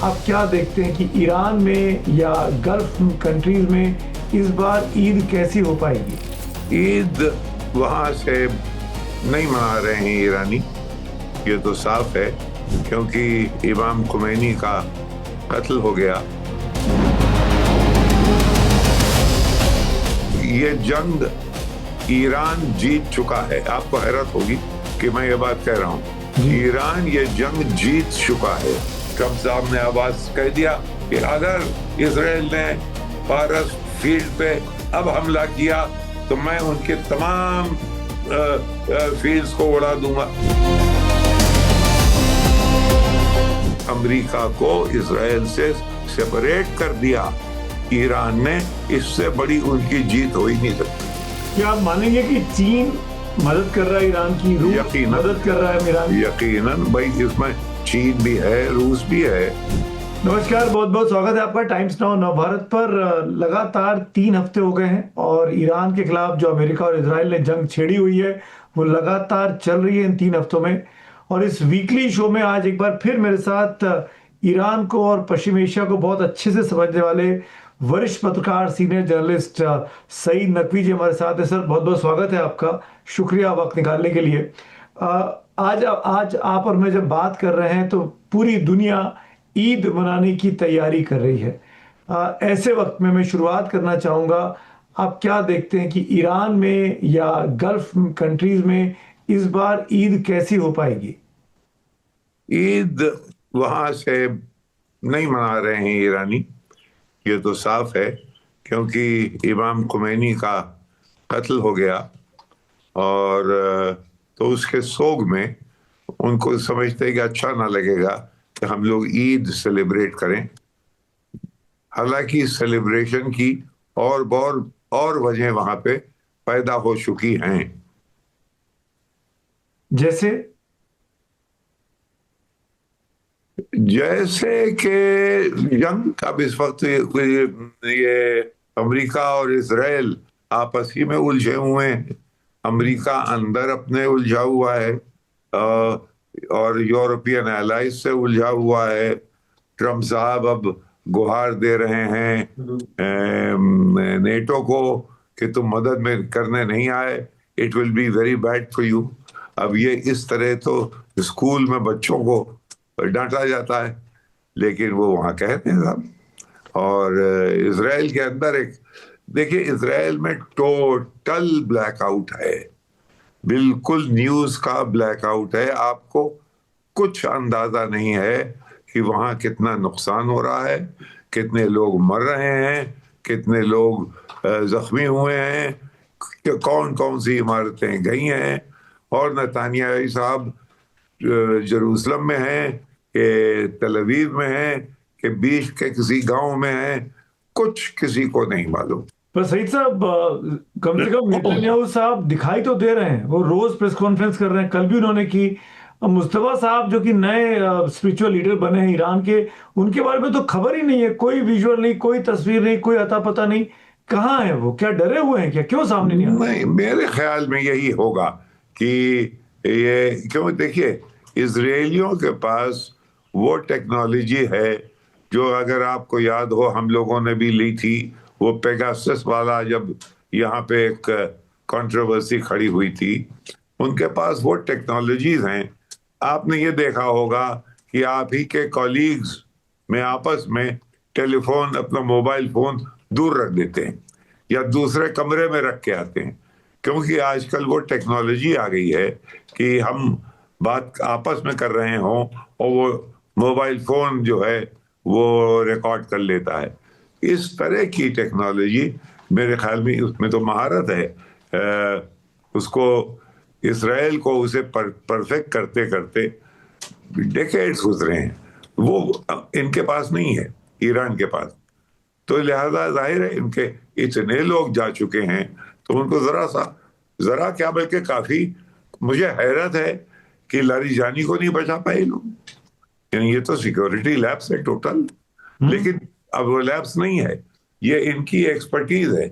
आप क्या देखते हैं कि ईरान में या गल्फ कंट्रीज में इस बार ईद कैसी हो पाएगी? ईद वहां से नहीं मना रहे हैं ईरानी, ये तो साफ है, क्योंकि इमाम खुमैनी का कत्ल हो गया। ये जंग ईरान जीत चुका है। आपको हैरत होगी कि मैं ये बात कह रहा हूँ, ईरान ये जंग जीत चुका है। ट्रम्प साहब ने आवाज कह दिया कि अगर इजराइल ने पारस फील्ड पे अब हमला किया तो मैं उनके तमाम फील्ड्स को उड़ा दूंगा। अमेरिका को इजराइल से सेपरेट कर दिया ईरान ने, इससे बड़ी उनकी जीत हो ही नहीं सकती। क्या आप मानेंगे कि चीन मदद कर रहा है ईरान की, रूस मदद कर रहा है ईरान? यकीनन भाई, इसमें चीन भी है, रूस भी है। नमस्कार, बहुत बहुत स्वागत है आपका टाइम्स नाउ नवभारत पर। लगातार 3 हफ्ते हो गए हैं और ईरान के खिलाफ जो अमेरिका और इजराइल ने जंग छेड़ी हुई है वो लगातार चल रही है इन 3 हफ्तों में। और इस वीकली शो में आज एक बार फिर मेरे साथ ईरान को और पश्चिम एशिया को बहुत अच्छे से समझने वाले वरिष्ठ पत्रकार, सीनियर जर्नलिस्ट सईद नकवी जी हमारे साथ है। सर, बहुत बहुत स्वागत है आपका, शुक्रिया वक्त निकालने के लिए। आज आप और मैं जब बात कर रहे हैं तो पूरी दुनिया ईद मनाने की तैयारी कर रही है। ऐसे वक्त में मैं शुरुआत करना चाहूँगा, आप क्या देखते हैं कि ईरान में या गल्फ कंट्रीज में इस बार ईद कैसी हो पाएगी? ईद वहां से नहीं मना रहे हैं ईरानी, ये तो साफ है, क्योंकि इमाम खुमैनी का कत्ल हो गया। और तो उसके सोग में उनको समझते हैं कि अच्छा ना लगेगा कि हम लोग ईद सेलिब्रेट करें। हालांकि सेलिब्रेशन की और वजह वहां पे पैदा हो चुकी हैं। जैसे जैसे कि जंग अब इस वक्त ये अमेरिका और इजराइल आपस ही में उलझे हुए हैं। अमेरिका अंदर अपने उलझा हुआ है, और यूरोपियन एलाइज से उलझा हुआ है। ट्रम्प साहब अब गुहार दे रहे हैं नेटो को कि तुम मदद में करने नहीं आए, it will be very bad for you. अब ये इस तरह तो स्कूल में बच्चों को डांटा जाता है, लेकिन वो वहां कहते हैं साहब। और इजराइल के अंदर देखिए, इजराइल में टोटल ब्लैकआउट है, बिल्कुल न्यूज का ब्लैकआउट है। आपको कुछ अंदाजा नहीं है कि वहां कितना नुकसान हो रहा है, कितने लोग मर रहे हैं, कितने लोग जख्मी हुए हैं, कौन कौन सी इमारतें गई हैं। और नेतन्याहू साहब जेरूसलम में हैं कि तल अवीव में हैं कि बीच के किसी गांव में हैं, कुछ किसी को नहीं मालूम। पर सईद साहब, कम से कम नेतन्याहू साहब दिखाई तो दे रहे हैं, वो रोज प्रेस कॉन्फ्रेंस कर रहे हैं, कल भी उन्होंने की। मुस्तफा साहब जो कि नए स्पिरिचुअल लीडर बने हैं ईरान के, उनके बारे में तो खबर ही नहीं है, कोई विजुअल नहीं, कोई तस्वीर नहीं, कोई अता पता नहीं। कहाँ है वो? क्या डरे हुए हैं क्या? क्यों सामने नहीं आ रहे? नहीं, मेरे ख्याल में यही होगा कि ये क्यों, देखिए इजरायलियों के पास वो टेक्नोलॉजी है जो, अगर आपको याद हो, हम लोगों ने भी ली थी वो पेगासस वाला, जब यहाँ पे एक कंट्रोवर्सी खड़ी हुई थी। उनके पास वो टेक्नोलॉजीज हैं। आपने ये देखा होगा कि आप ही के कॉलीग्स में आपस में टेलीफोन, अपना मोबाइल फोन दूर रख देते हैं या दूसरे कमरे में रख के आते हैं, क्योंकि आजकल वो टेक्नोलॉजी आ गई है कि हम बात आपस में कर रहे हों और वो मोबाइल फोन जो है वो रिकॉर्ड कर लेता है। इस तरह की टेक्नोलॉजी मेरे ख्याल में, उसमें तो महारत है। उसको इसराइल को उसे परफेक्ट करते करते डेकेड्स गुजरे हैं, वो इनके पास नहीं है, ईरान के पास। तो लिहाजा जाहिर है इनके इतने लोग जा चुके हैं, तो उनको जरा क्या बल्कि काफी, मुझे हैरत है कि लारीजानी को नहीं बचा पाए लोग। यानी ये तो सिक्योरिटी लैब्स है टोटल, लेकिन अब वो लैब्स नहीं है, ये इनकी एक्सपर्टीज है।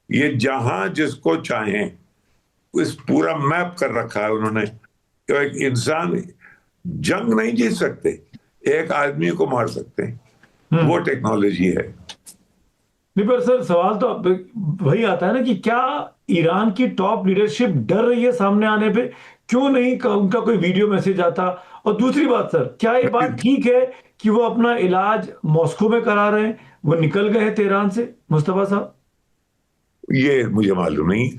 ये जहां जिसको चाहें, इस पूरा मैप कर रखा है उन्होंने। तो एक इंसान जंग नहीं जीत सकते, एक आदमी को मार सकते हैं, वो हम्म। टेक्नोलॉजी है। नहीं पर सर सवाल तो अब वही आता है ना कि क्या ईरान की टॉप लीडरशिप डर रही है सामने आने पे? क्यों नहीं उनका कोई वीडियो मैसेज आता? और दूसरी बात सर, क्या ये बात ठीक है कि वो अपना इलाज मॉस्को में करा रहे हैं, वो निकल गए हैं तेहरान से, मुस्तफा साहब? ये मुझे मालूम नहीं,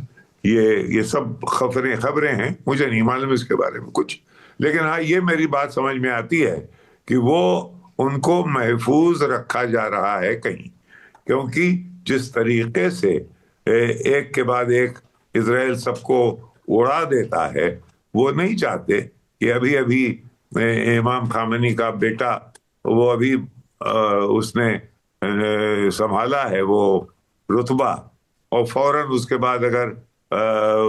ये सब खबरें खबरें हैं, मुझे नहीं मालूम इसके बारे में कुछ। लेकिन हाँ, ये मेरी बात समझ में आती है कि वो उनको महफूज रखा जा रहा है कहीं, क्योंकि जिस तरीके से एक के बाद एक इसराइल सबको उड़ा देता है, वो नहीं चाहते कि अभी अभी इमाम खामेनी का बेटा, वो अभी उसने संभाला है वो रुतबा, और फौरन उसके बाद अगर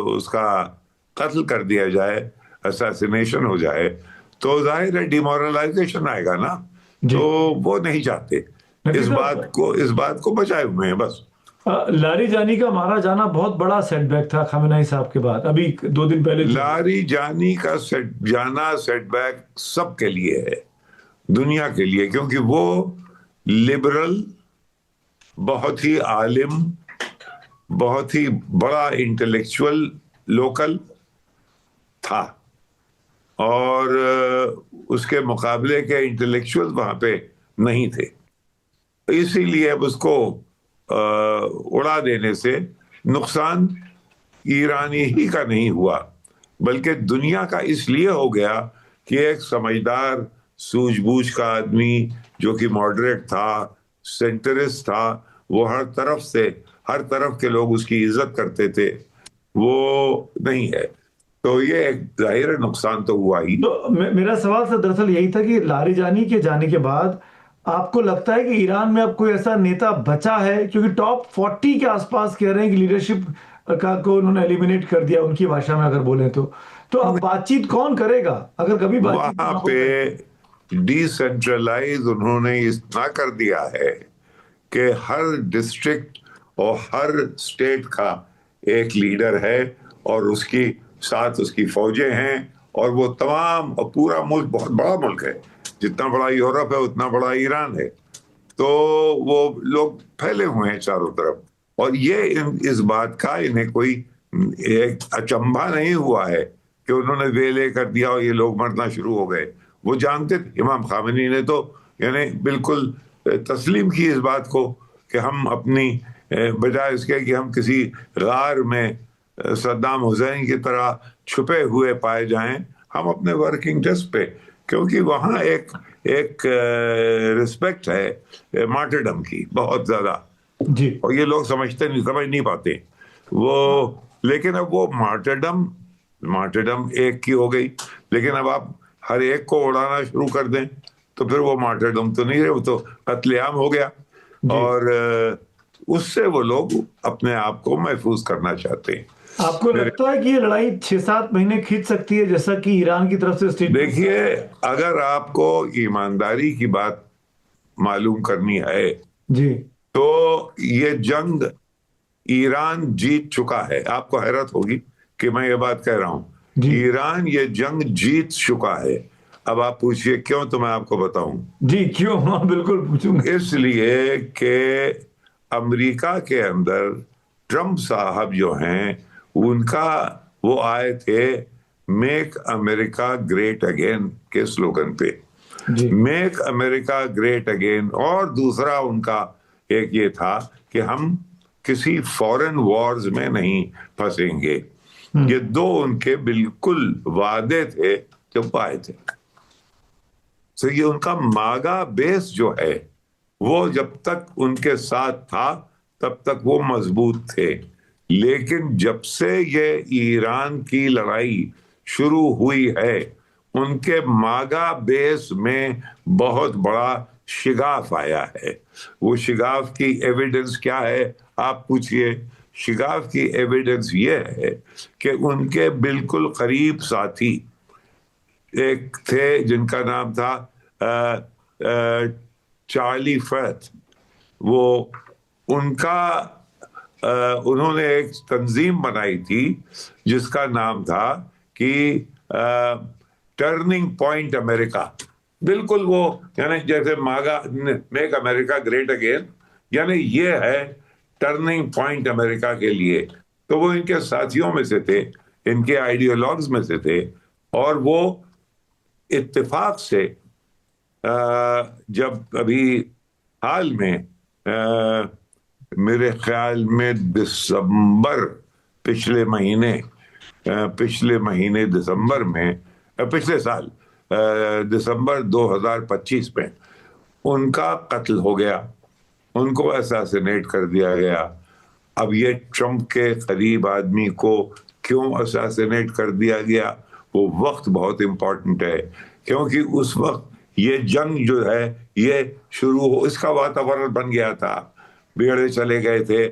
उसका कत्ल कर दिया जाए, असैसिनेशन हो जाए, तो जाहिर है डिमोरलाइजेशन आएगा ना। जी। तो वो नहीं चाहते, नफी इस साहब, बात को इस बात को बचाए हुए हैं बस। लारी जानी का मारा जाना बहुत बड़ा सेटबैक था खamenei साहब के बाद, अभी 2 दिन पहले जो हुआ। लारी जानी का सेटबैक सबके लिए है, दुनिया के लिए, क्योंकि वो लिबरल, बहुत ही आलिम, बहुत ही बड़ा इंटेलेक्चुअल लोकल था, और उसके मुकाबले के इंटेलेक्चुअल वहां पे नहीं थे। इसीलिए अब उसको उड़ा देने से नुकसान ईरानी ही का नहीं हुआ, बल्कि दुनिया का इसलिए हो गया कि एक समझदार, सूझबूझ का आदमी, जो कि मॉडरेट था, सेंटरिस्ट था, वो हर तरफ के लोग उसकी इज्जत करते थे, वो नहीं है। तो ये एक जाहिर नुकसान तो हुआ ही। तो मेरा सवाल सर दरअसल यही था कि लारिजानी के जाने के बाद आपको लगता है कि ईरान में अब कोई ऐसा नेता बचा है? क्योंकि टॉप 40 के आसपास कह रहे हैं कि लीडरशिप का को उन्होंने एलिमिनेट कर दिया, उनकी भाषा में अगर बोले तो अब बातचीत कौन करेगा अगर कभी बातचीत वहां ना हो पे सके? डिसेंट्रलाइज उन्होंने इतना कर दिया है कि हर डिस्ट्रिक्ट और हर स्टेट का एक लीडर है, और उसकी साथ उसकी फौजें हैं, और वो तमाम, और पूरा मुल्क बहुत बड़ा मुल्क है, जितना बड़ा यूरोप है उतना बड़ा ईरान है। तो वो लोग फैले हुए हैं चारों तरफ, और ये इस बात का इन्हें कोई एक अचंभा नहीं हुआ है कि उन्होंने वेले कर दिया और ये लोग मरना शुरू हो गए। वो जानते थे, इमाम खामेनी ने तो यानी बिल्कुल तस्लीम की इस बात को कि हम अपनी बजाय इसके कि हम किसी गार में सद्दाम हुसैन की तरह छुपे हुए पाए जाएं, हम अपने वर्किंग डेस्क पे, क्योंकि वहां एक एक रिस्पेक्ट है मार्टरडम की बहुत ज्यादा, जी। और ये लोग समझ नहीं पाते वो। लेकिन अब वो मार्टरडम मार्टरडम एक की हो गई, लेकिन अब आप हर एक को उड़ाना शुरू कर दें, तो फिर वो मार्टरडम तो नहीं रहे, वो तो कत्लेआम हो गया। जी। और उससे वो लोग अपने आप को महफूज करना चाहते हैं। आपको मेरे लगता है कि ये लड़ाई 6-7 महीने खींच सकती है, जैसा कि ईरान की तरफ से स्टेटमेंट देखिए, आया? अगर आपको ईमानदारी की बात मालूम करनी है, जी। तो ये जंग ईरान जीत चुका है। आपको हैरत होगी कि मैं ये बात कह रहा हूं, जी। ईरान ये जंग जीत चुका है। अब आप पूछिए क्यों, तो मैं आपको बताऊं। जी क्यों? हाँ बिल्कुल पूछूंगा। इसलिए कि अमेरिका के अंदर ट्रम्प साहब जो हैं, उनका वो आए थे मेक अमेरिका ग्रेट अगेन के स्लोगन पे, जी। मेक अमेरिका ग्रेट अगेन, और दूसरा उनका एक ये था कि हम किसी फॉरेन वॉर्स में नहीं फंसेंगे। हम्म। ये दो उनके बिल्कुल वादे थे जब आए थे। तो ये उनका मागा बेस जो है, वो जब तक उनके साथ था तब तक वो मजबूत थे। लेकिन जब से ये ईरान की लड़ाई शुरू हुई है, उनके मागा बेस में बहुत बड़ा शिगाफ आया है। वो शिगाफ की एविडेंस क्या है, आप पूछिए। शिगाफ की एविडेंस ये है कि उनके बिल्कुल करीब साथी एक थे जिनका नाम था अ, चार्ली फैथ। वो उनका उन्होंने एक तंजीम बनाई थी जिसका नाम था कि टर्निंग पॉइंट अमेरिका, बिल्कुल वो, यानी जैसे मागा, मेक अमेरिका ग्रेट अगेन, यानी ये है टर्निंग पॉइंट अमेरिका के लिए। तो वो इनके साथियों में से थे, इनके आइडियोलॉग्स में से थे। और वो इत्तेफाक से जब अभी हाल में, मेरे ख्याल में दिसंबर, पिछले महीने दिसंबर में, पिछले साल दिसंबर 2025 में उनका कत्ल हो गया, उनको असैसिनेट कर दिया गया। अब ये ट्रंप के करीब आदमी को क्यों असैसिनेट कर दिया गया, वो वक्त बहुत इंपॉर्टेंट है, क्योंकि उस वक्त ये जंग जो है ये शुरू हो, इसका वातावरण बन गया था, बेड़े चले गए थे।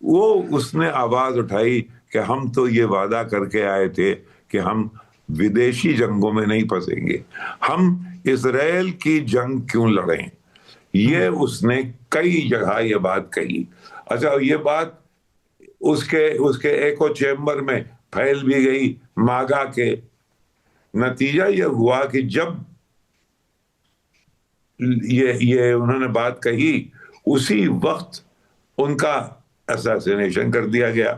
वो उसने आवाज उठाई कि हम तो ये वादा करके आए थे कि हम विदेशी जंगों में नहीं फंसेंगे, हम इसराइल की जंग क्यों लड़ें। ये उसने कई जगह ये बात कही। अच्छा, ये बात उसके उसके एको चेम्बर में फैल भी गई मागा के। नतीजा ये हुआ कि जब ये उन्होंने बात कही, उसी वक्त उनका असैसिनेशन कर दिया गया।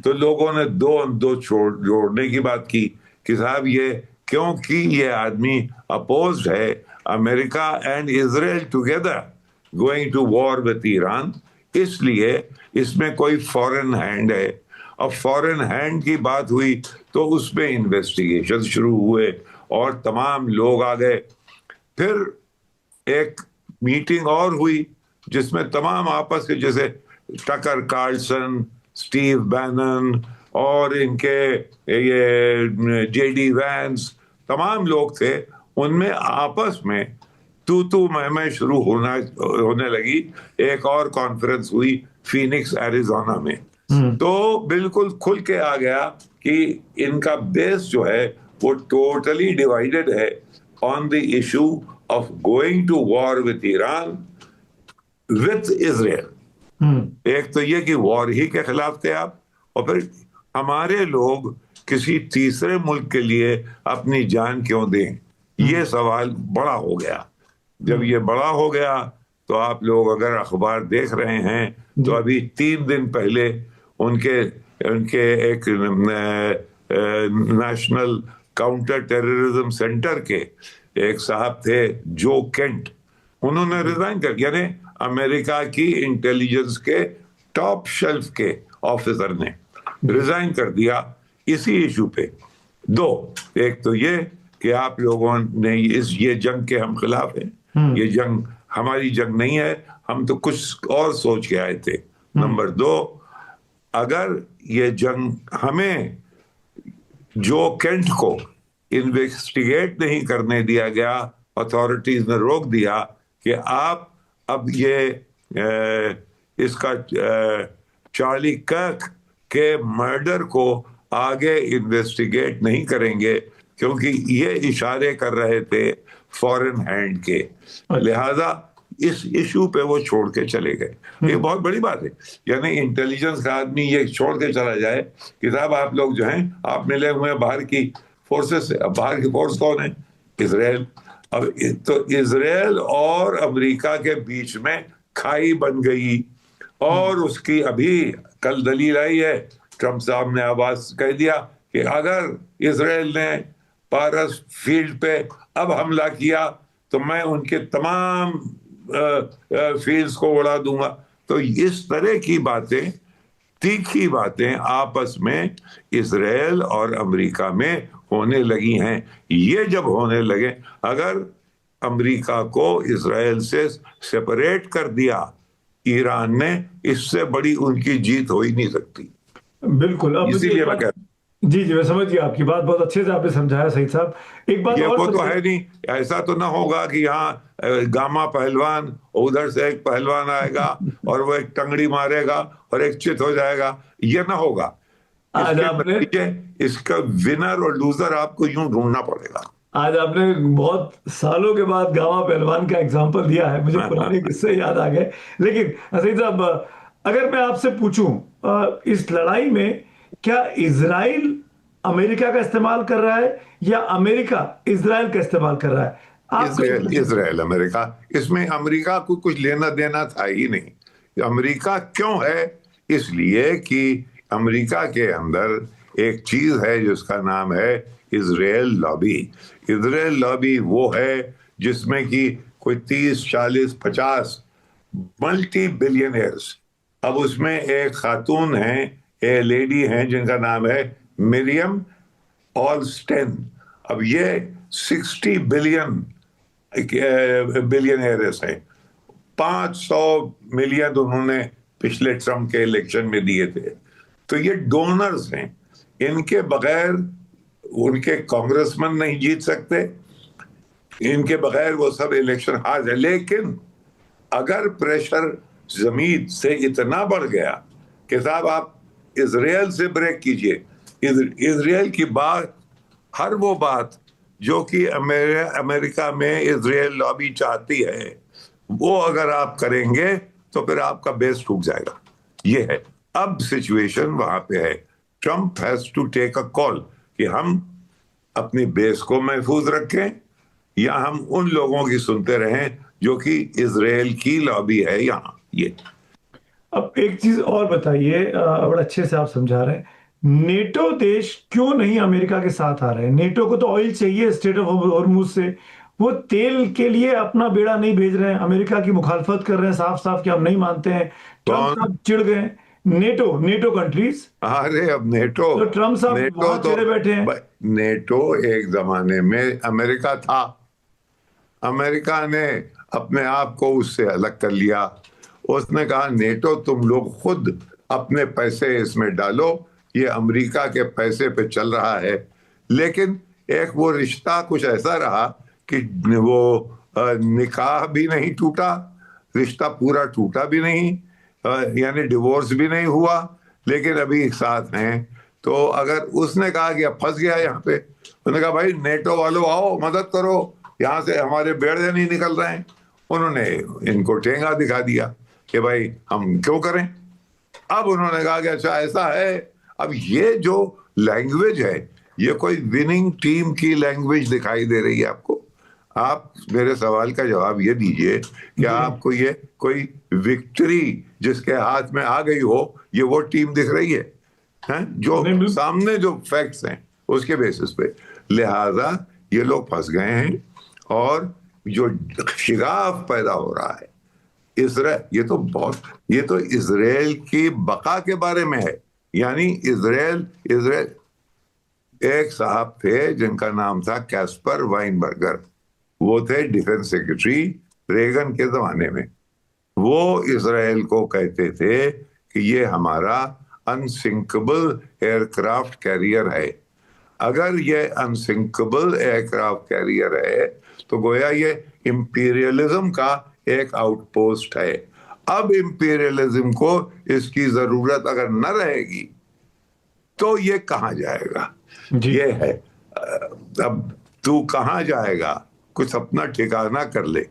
तो लोगों ने दो दो जोड़ने की बात की कि साहब ये, क्योंकि ये आदमी अपोज्ड है America and Israel together going to war with Iran, इसलिए इसमें कोई फॉरेन हैंड है। अब फॉरेन हैंड की बात हुई तो उसमें इन्वेस्टिगेशन शुरू हुए और तमाम लोग आ गए। फिर एक मीटिंग और हुई जिसमें तमाम आपस के, जैसे टकर कार्लसन, स्टीव बैनन और इनके ये जेडी वैंस, तमाम लोग थे। उनमें आपस में तू मैं शुरू होने लगी। एक और कॉन्फ्रेंस हुई फीनिक्स एरिजोना में। तो बिल्कुल खुल के आ गया कि इनका बेस जो है वो टोटली डिवाइडेड है on the issue of going to war with Iran with Israel. एक तो ये कि वॉर ही के खिलाफ थे आप, और फिर हमारे लोग किसी तीसरे मुल्क के लिए अपनी जान क्यों दें, ये सवाल बड़ा हो गया। जब ये बड़ा हो गया तो आप लोग अगर अखबार देख रहे हैं तो अभी 3 दिन पहले उनके उनके एक नेशनल काउंटर टेररिज्म सेंटर के एक साहब थे, जो केंट, उन्होंने रिजाइन कर, यानी अमेरिका की इंटेलिजेंस के टॉप शेल्फ के ऑफिसर ने रिजाइन कर दिया इसी इशू पे। दो, एक तो ये कि आप लोगों ने ये जंग के हम खिलाफ हैं, ये जंग हमारी जंग नहीं है, हम तो कुछ और सोच के आए थे। नंबर दो, अगर ये जंग हमें, जो केंट को इन्वेस्टिगेट नहीं करने दिया गया, अथॉरिटीज ने रोक दिया कि आप अब ये इसका चार्ली कर्क के मर्डर को आगे इन्वेस्टिगेट नहीं करेंगे, क्योंकि ये इशारे कर रहे थे फॉरेन हैंड के, लिहाजा इस इशू पे वो छोड़ के चले गए। ये बहुत बड़ी बात है, यानी इंटेलिजेंस का आदमी ये छोड़ के चला जाए कि साहब आप लोग जो हैं आप मिले हुए हैं बाहर की फोर्सेस से। अब बाहर की फोर्स कौन है? इजराइल। अब तो इजराइल और अमेरिका के बीच में खाई बन गई, और उसकी अभी कल दलील आई है, ट्रंप साहब ने आवाज कह दिया कि अगर इजराइल ने पारस फील्ड पे अब हमला किया तो मैं उनके तमाम फील्ड्स को उड़ा दूंगा। तो इस तरह की बातें, तीखी बातें आपस में इजराइल और अमेरिका में होने लगी हैं। ये जब होने लगे, अगर अमेरिका को इजराइल से सेपरेट कर दिया ईरान ने, इससे बड़ी उनकी जीत हो ही नहीं सकती। बिल्कुल। अब मुझे इसीलिए एक मैं बात, कहता जी जी मैं समझ गया आपकी बात, बहुत अच्छे से आपने समझाया सईद साहब। एक बात ये और वो तो मुझे, है नहीं, ऐसा तो ना होगा कि यहाँ गामा पहलवान, उधर से एक पहलवान आएगा और वो एक टंगड़ी मारेगा और एक चित हो जाएगा, ये ना होगा। आज इसके आपने नतीजे, इसका विनर और लूजर आपको यूं ढूंढना पड़ेगा। आज आपने बहुत सालों के बाद गामा पहलवान का एग्जांपल दिया है, मुझे पुराने किस्से याद आ गए। लेकिन सईद साहब, अगर मैं आपसे पूछूं, इस लड़ाई में क्या इजराइल अमेरिका का इस्तेमाल कर रहा है या अमेरिका इजराइल का इस्तेमाल कर रहा है? आप इसराइल इसराइल अमेरिका, इसमें अमेरिका को कुछ लेना देना था ही नहीं। अमेरिका क्यों है? इसलिए कि अमेरिका के अंदर एक चीज है जिसका नाम है इजराइल लॉबी। इजराइल लॉबी वो है जिसमें कि कोई 30 40 50 मल्टी बिलियनियर्स। अब उसमें एक खातून है, एक लेडी है जिनका नाम है मिरियम ऑलस्टेन। अब ये 60 बिलियनियर्स हैं। 500 मिलियन उन्होंने पिछले ट्रम्प के इलेक्शन में दिए थे। तो ये डोनर्स हैं, इनके बगैर उनके कांग्रेसमैन नहीं जीत सकते, इनके बगैर वो सब इलेक्शन हार जाए। लेकिन अगर प्रेशर जमीन से इतना बढ़ गया कि साहब आप इजराइल से ब्रेक कीजिए, इजराइल की बात, हर वो बात जो कि अमेरिका में इजराइल लॉबी चाहती है, वो अगर आप करेंगे तो फिर आपका बेस टूट जाएगा। ये है अब सिचुएशन वहां पे है। Trump has to take a call कि हम अपनी बेस को महफूज रखें या हम उन लोगों की सुनते रहें जो कि इजराइल की लॉबी है यहाँ। ये अब एक चीज और बताइए, बड़ा अच्छे से आप समझा रहे हैं, नेटो देश क्यों नहीं अमेरिका के साथ आ रहे हैं? नेटो को तो ऑयल चाहिए स्टेट ऑफ हॉर्मुज से, वो तेल के लिए अपना बेड़ा नहीं भेज रहे हैं, अमेरिका की मुखालफत कर रहे हैं साफ साफ कि हम नहीं मानते हैं। ट्रम्प कौन? साहब चिढ़ गए। नेटो नेटो कंट्रीज, अरे अब नेटो, तो ट्रम्प साहब नेटो वहां तो चिढ़े बैठे हैं। नेटो एक जमाने में अमेरिका था। अमेरिका ने अपने आप को उससे अलग कर लिया। उसने कहा नेटो तुम लोग खुद अपने पैसे इसमें डालो, ये अमेरिका के पैसे पे चल रहा है। लेकिन एक वो रिश्ता कुछ ऐसा रहा कि वो निकाह भी नहीं टूटा, रिश्ता पूरा टूटा भी नहीं, यानी डिवोर्स भी नहीं हुआ, लेकिन अभी एक साथ हैं। तो अगर उसने कहा कि अब फंस गया यहाँ पे, उसने कहा भाई नेटो वालों आओ मदद करो, यहाँ से हमारे बेड़े नहीं निकल रहे हैं। उन्होंने इनको ठेंगा दिखा दिया कि भाई हम क्यों करें। अब उन्होंने कहा कि अच्छा ऐसा है। अब ये जो लैंग्वेज है, ये कोई विनिंग टीम की लैंग्वेज दिखाई दे रही है आपको? आप मेरे सवाल का जवाब ये दीजिए, क्या जी आपको ये कोई विक्ट्री जिसके हाथ में आ गई हो, ये वो टीम दिख रही है? हैं जो नहीं, सामने जो फैक्ट्स हैं उसके बेसिस पे। लिहाजा ये लोग फंस गए हैं और जो शिगाफ पैदा हो रहा है इसराइल, ये तो इसराइल की बका के बारे में है। यानी इसराइल इसराइल एक साहब थे जिनका नाम था कैस्पर वाइनबर्गर, वो थे डिफेंस सेक्रेटरी रेगन के जमाने में। वो इसराइल को कहते थे कि ये हमारा अनसिंकेबल एयरक्राफ्ट कैरियर है। अगर ये अनसिंकेबल एयरक्राफ्ट कैरियर है तो गोया ये इंपीरियलिज्म का एक आउटपोस्ट है। अब इंपीरियलिज्म को इसकी जरूरत अगर न रहेगी तो ये कहां जाएगा? जी ये है अब तू कहां जाएगा, कुछ अपना ठिकाना कर ले,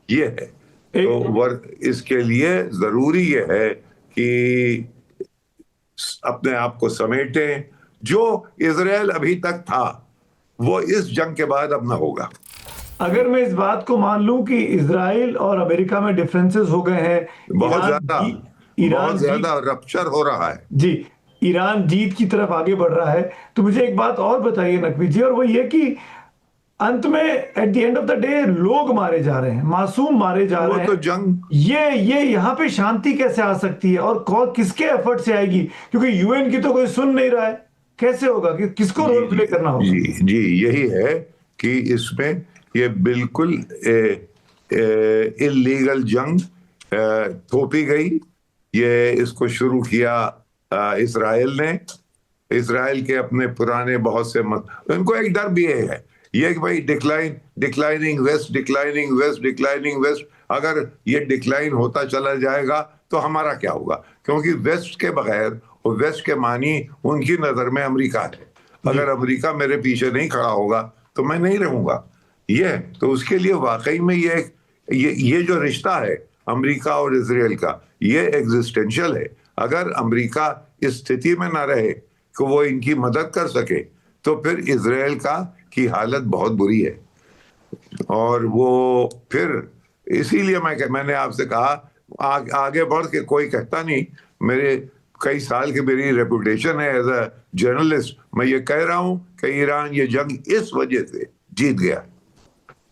ये है। तो एक इसके लिए जरूरी ये है कि अपने आप को समेटें। जो इजराइल अभी तक था वो इस जंग के बाद अब ना होगा। अगर मैं इस बात को मान लूं कि इसराइल और अमेरिका में डिफरेंसेस हो गए हैं, बहुत ईरान ज्यादा, बहुत ईरान ज्यादा जीत, रप्चर हो रहा है। जी, ईरान जीत की तरफ आगे बढ़ रहा है। तो मुझे एक बात और बताइए नकवी जी, और वो ये कि अंत में at the end of the day लोग मारे जा रहे हैं, मासूम मारे जा वो रहे तो हैं। जंग, ये यहाँ पे शांति कैसे आ सकती है और कौन किसके एफर्ट से आएगी? क्योंकि यूएन की तो कोई सुन नहीं रहा है। कैसे होगा कि किसको जी रोल जी प्ले करना होगा? जी जी, यही है कि इसमें ये बिल्कुल इलीगल जंग थोपी गई। ये इसको शुरू किया इसराइल ने। इसराइल के अपने पुराने बहुत से उनको एक डर भी है ये कि भाई declining west, declining west, declining west, अगर ये डिक्लाइन होता चला जाएगा तो हमारा क्या होगा? क्योंकि वेस्ट के बगैर, और वेस्ट के मानी उनकी नजर में अमेरिका है, अगर अमेरिका मेरे पीछे नहीं खड़ा होगा तो मैं नहीं रहूंगा। ये तो उसके लिए वाकई में ये जो रिश्ता है अमेरिका और इजराइल का, ये एग्जिस्टेंशियल है। अगर अमेरिका इस स्थिति में ना रहे कि वो इनकी मदद कर सके तो फिर इजराइल की हालत बहुत बुरी है। और वो फिर इसीलिए मैंने आपसे कहा, आगे बढ़ के कोई कहता नहीं। मेरे कई साल की मेरी रेपुटेशन है एज अ जर्नलिस्ट। मैं ये कह रहा हूं कि ईरान ये जंग इस वजह से जीत गया।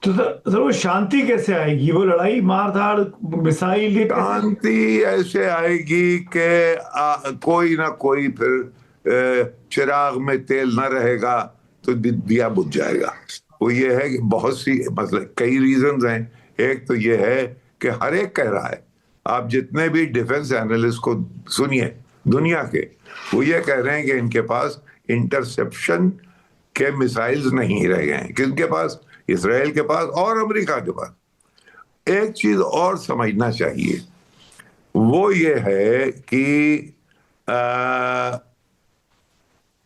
तो सर वो शांति कैसे आएगी? वो लड़ाई मार धाड़ मिसाइल ये कैसे? शांति ऐसे आएगी कि कोई ना कोई फिर चिराग में तेल न रहेगा तो दिया बुझ जाएगा। वो ये है कि बहुत सी मतलब कई रीजंस हैं। एक तो ये है कि हर एक कह रहा है, आप जितने भी डिफेंस एनालिस्ट को सुनिए दुनिया के, वो ये कह रहे हैं कि इनके पास इंटरसेप्शन के मिसाइल्स नहीं रह गए हैं। किसके पास? इसराइल के पास और अमेरिका के पास। एक चीज और समझना चाहिए, वो ये है कि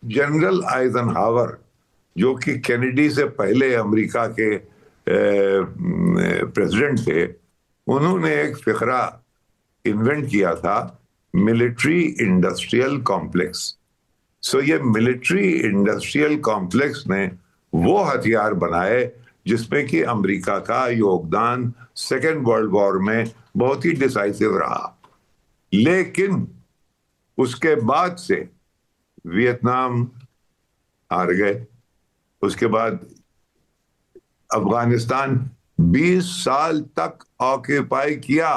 जनरल आइजनहावर, जो कि केनेडी से पहले अमेरिका के प्रेसिडेंट थे, उन्होंने एक फिक्रा इन्वेंट किया था, मिलिट्री इंडस्ट्रियल कॉम्प्लेक्स। सो ये मिलिट्री इंडस्ट्रियल कॉम्प्लेक्स ने वो हथियार बनाए जिसमें कि अमेरिका का योगदान सेकेंड वर्ल्ड वॉर में बहुत ही डिसाइसिव रहा। लेकिन उसके बाद से वियतनाम हार गए, उसके बाद अफगानिस्तान 20 साल तक ऑक्यूपाई किया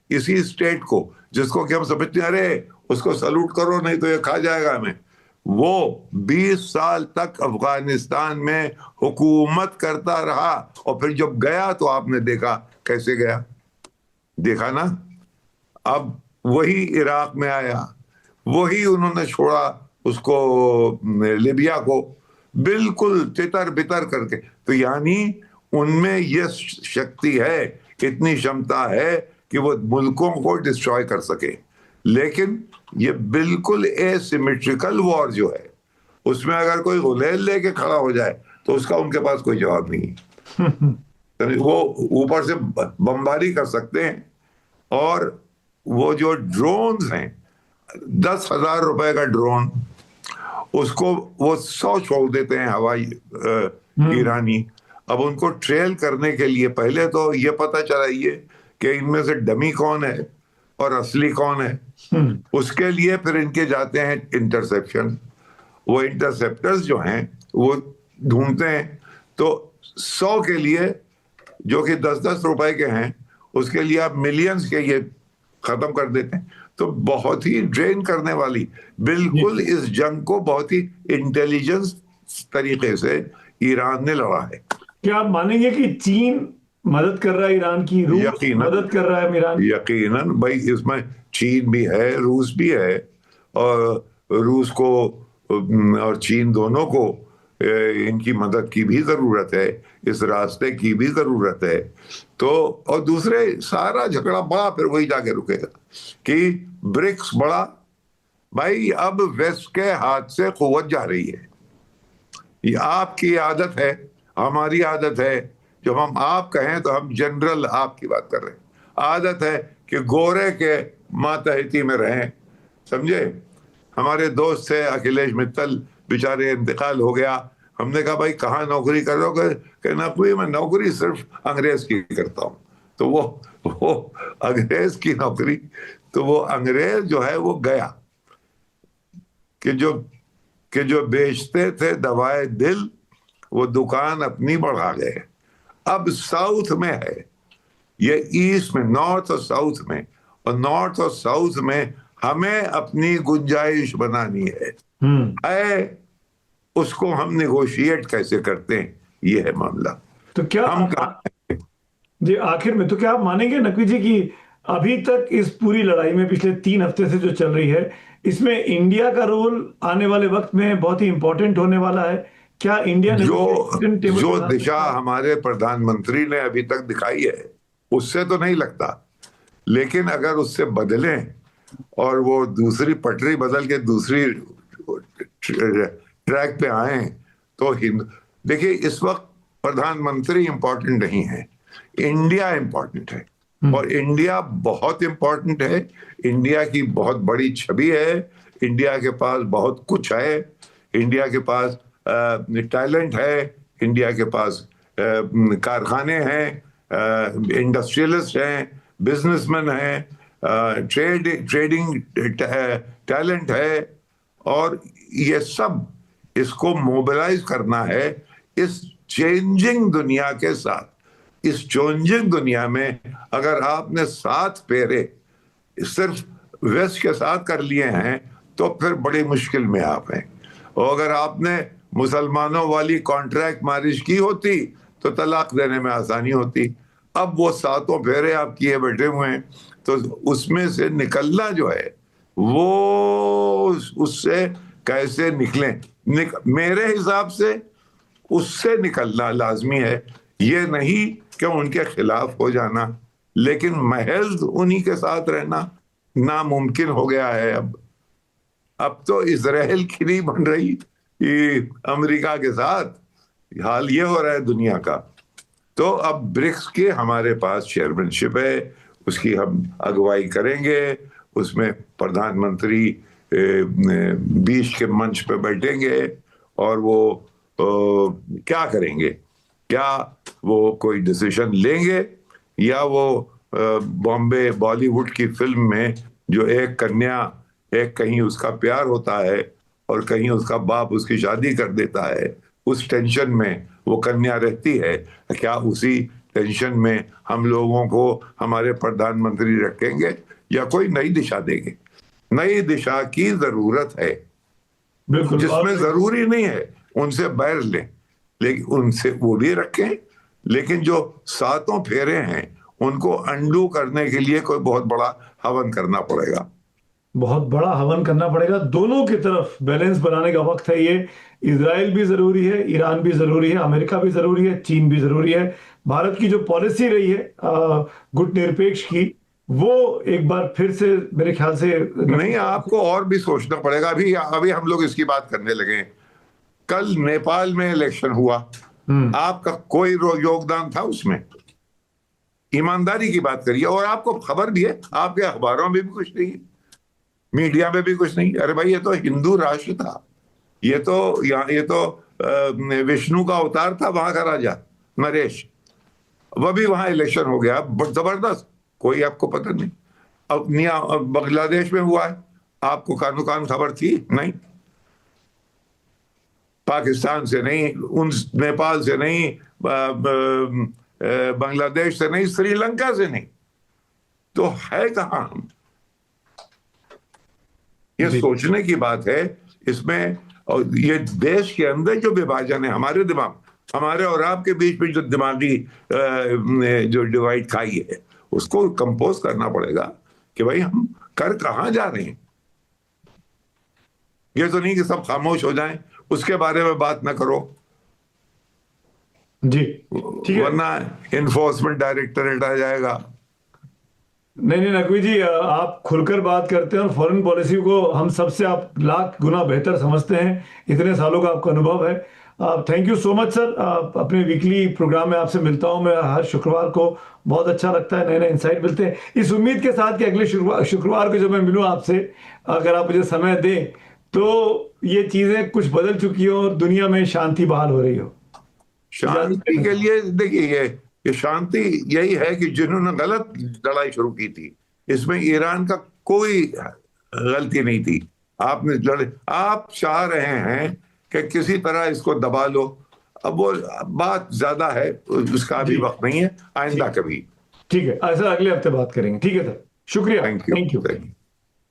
इसी स्टेट को, जिसको कि हम समझते हैं अरे उसको सल्यूट करो नहीं तो ये खा जाएगा हमें। वो 20 साल तक अफगानिस्तान में हुकूमत करता रहा, और फिर जब गया तो आपने देखा कैसे गया, देखा ना। अब वही इराक में आया, वही उन्होंने छोड़ा उसको, लिबिया को, बिल्कुल तितर बितर करके। तो यानी उनमें ये शक्ति है, इतनी क्षमता है कि वो मुल्कों को डिस्ट्रॉय कर सके। लेकिन ये बिल्कुल एसिमेट्रिकल वॉर जो है, उसमें अगर कोई गुलेल लेके खड़ा हो जाए तो उसका उनके पास कोई जवाब नहीं। तो वो ऊपर से बमबारी कर सकते हैं, और वो जो ड्रोन्स हैं, 10,000 रुपए का ड्रोन, उसको वो 100 छोड़ देते हैं हवाई ईरानी। अब उनको ट्रेल करने के लिए पहले तो ये पता चाहिए कि इनमें से डमी कौन है और असली कौन है। उसके लिए फिर इनके जाते हैं इंटरसेप्शन। वो इंटरसेप्टर्स जो हैं वो ढूंढते हैं। तो 100 के लिए, जो कि 10-10 रुपए के हैं, उसके लिए आप मिलियंस के ये खत्म कर देते हैं। तो बहुत ही ड्रेन करने वाली, बिल्कुल इस जंग को बहुत ही इंटेलिजेंस तरीके से ईरान ने लड़ा है। क्या आप मानेंगे कि चीन मदद कर रहा है ईरान की, रूस यकीनन, मदद कर रहा है ईरान की? यकीनन भाई, इसमें चीन भी है, रूस भी है। और रूस को और चीन दोनों को इनकी मदद की भी जरूरत है, इस रास्ते की भी जरूरत है। तो और दूसरे सारा झगड़ा बड़ा फिर वही जाके रुकेगा कि ब्रिक्स बड़ा। भाई अब वेस्ट के हाथ से कुव्वत जा रही है। ये आपकी आदत है, हमारी आदत है, जब हम आप कहें तो हम जनरल आपकी बात कर रहे हैं। आदत है कि गोरे के मातहती में रहें, समझे। हमारे दोस्त थे अखिलेश मित्तल, बेचारे इंतकाल हो गया। हमने कहा भाई कहाँ नौकरी कर रहे हो? कहना कोई, मैं नौकरी सिर्फ अंग्रेज की करता हूँ। तो वो अंग्रेज की नौकरी, तो वो अंग्रेज जो है वो गया कि जो बेचते थे दवाए दिल, वो दुकान अपनी बढ़ा गए। अब साउथ में है ये, ईस्ट में, नॉर्थ और साउथ में, और नॉर्थ और साउथ में हमें अपनी गुंजाइश बनानी है, उसको हम निगोशिएट कैसे करते हैं, ये है मामला। तो क्या हम जी आखिर में तो क्या आप मानेंगे नकवी जी कि अभी तक इस पूरी लड़ाई में पिछले 3 हफ्ते से जो चल रही है, इसमें इंडिया का रोल आने वाले वक्त में बहुत ही इंपॉर्टेंट होने वाला है? क्या इंडिया जो दिशा हमारे प्रधानमंत्री ने अभी तक दिखाई है उससे तो नहीं लगता, लेकिन अगर उससे बदलें और वो दूसरी पटरी बदल के दूसरी ट्रैक पे आए तो देखिए, इस वक्त प्रधानमंत्री इंपॉर्टेंट नहीं है, इंडिया इंपॉर्टेंट है। और इंडिया बहुत इंपॉर्टेंट है, इंडिया की बहुत बड़ी छवि है, इंडिया के पास बहुत कुछ है, इंडिया के पास टैलेंट है, इंडिया के पास कारखाने हैं, इंडस्ट्रियलिस्ट हैं, बिजनेसमैन हैं, ट्रेडिंग टैलेंट है, और ये सब इसको मोबिलाइज करना है इस चेंजिंग दुनिया के साथ। इस चेंजिंग दुनिया में अगर आपने 7 फेरे सिर्फ वेस्ट के साथ कर लिए हैं तो फिर बड़ी मुश्किल में आप हैं। और अगर आपने मुसलमानों वाली कॉन्ट्रैक्ट मैरिज की होती तो तलाक देने में आसानी होती। अब वो 7 फेरे आप किए बैठे हुए हैं, तो उसमें से निकलना जो है वो उससे कैसे निकलें, मेरे हिसाब से उससे निकलना लाजमी है। ये नहीं कि उनके खिलाफ हो जाना, लेकिन महज उन्हीं के साथ रहना नामुमकिन हो गया है। अब तो इजराइल की नहीं बन रही कि अमेरिका के साथ, हाल ये हो रहा है दुनिया का। तो अब ब्रिक्स के हमारे पास चेयरमैनशिप है, उसकी हम अगुवाई करेंगे। उसमें प्रधानमंत्री बीच के मंच पे बैठेंगे और वो क्या करेंगे, क्या वो कोई डिसीजन लेंगे, या वो बॉम्बे बॉलीवुड की फिल्म में जो एक कन्या, एक कहीं उसका प्यार होता है और कहीं उसका बाप उसकी शादी कर देता है, उस टेंशन में वो कन्या रहती है, क्या उसी टेंशन में हम लोगों को हमारे प्रधानमंत्री रखेंगे या कोई नई दिशा देंगे? नई दिशा की जरूरत है, बिल्कुल। जिसमें जरूरी नहीं है उनसे बैर लें, लेकिन उनसे वो भी रखें, लेकिन जो 7 फेरे हैं उनको अंडू करने के लिए कोई बहुत बड़ा हवन करना पड़ेगा। बहुत बड़ा हवन करना पड़ेगा, दोनों की तरफ बैलेंस बनाने का वक्त है ये। इजराइल भी जरूरी है, ईरान भी जरूरी है, अमेरिका भी जरूरी है, चीन भी जरूरी है। भारत की जो पॉलिसी रही है गुटनिरपेक्ष की, वो एक बार फिर से मेरे ख्याल से नहीं, आपको और भी सोचना पड़ेगा। अभी अभी हम लोग इसकी बात करने लगे। कल नेपाल में इलेक्शन हुआ, आपका कोई योगदान था उसमें? ईमानदारी की बात करिए। और आपको खबर भी है, आपके अखबारों में भी कुछ नहीं है, मीडिया में भी कुछ नहीं। अरे भाई, ये तो हिंदू राष्ट्र था, ये तो विष्णु का अवतार था वहां का राजा नरेश। वह भी वहां इलेक्शन हो गया जबरदस्त, कोई आपको पता नहीं। अब बांग्लादेश में हुआ है, आपको कानो कान खबर थी? नहीं। पाकिस्तान से नहीं, उन नेपाल से नहीं, बांग्लादेश से नहीं, श्रीलंका से नहीं, तो है कहां हम? ये सोचने की बात है इसमें। और ये देश के अंदर जो विभाजन है, हमारे दिमाग, हमारे और आपके बीच में जो दिमागी जो डिवाइड खाई है, उसको कंपोज करना पड़ेगा कि भाई हम कर कहां जा रहे हैं। ये तो नहीं कि सब खामोश हो जाएं, उसके बारे में बात ना करो जी, ठीक है। वरना इन्फोर्समेंट डायरेक्टरेट आ जाएगा। नहीं नहीं नकवी जी, आप खुलकर बात करते हैं और फॉरेन पॉलिसी को हम सबसे आप लाख गुना बेहतर समझते हैं, इतने सालों का आपका अनुभव है। Thank you so much sir. अपने वीकली प्रोग्राम में आपसे मिलता हूं मैं हर शुक्रवार को, बहुत अच्छा लगता है, नए नए इंसाइट मिलते हैं। इस उम्मीद के साथ कि अगले शुक्रवार को जब मैं मिलूं आपसे, अगर आप मुझे समय दें, तो ये चीजें कुछ बदल चुकी हो और दुनिया में शांति बहाल हो रही हो। शांति के लिए देखिए, ये शांति यही है कि जिन्होंने गलत लड़ाई शुरू की थी, इसमें ईरान का कोई गलती नहीं थी। आपने लड़े, आप चाह रहे हैं कि किसी तरह इसको दबा लो। अब वो बात ज्यादा है, उसका अभी वक्त नहीं है, आइंदा कभी। ठीक है, ऐसा अगले हफ्ते बात करेंगे। ठीक है सर, शुक्रिया। Thank you. Thank you.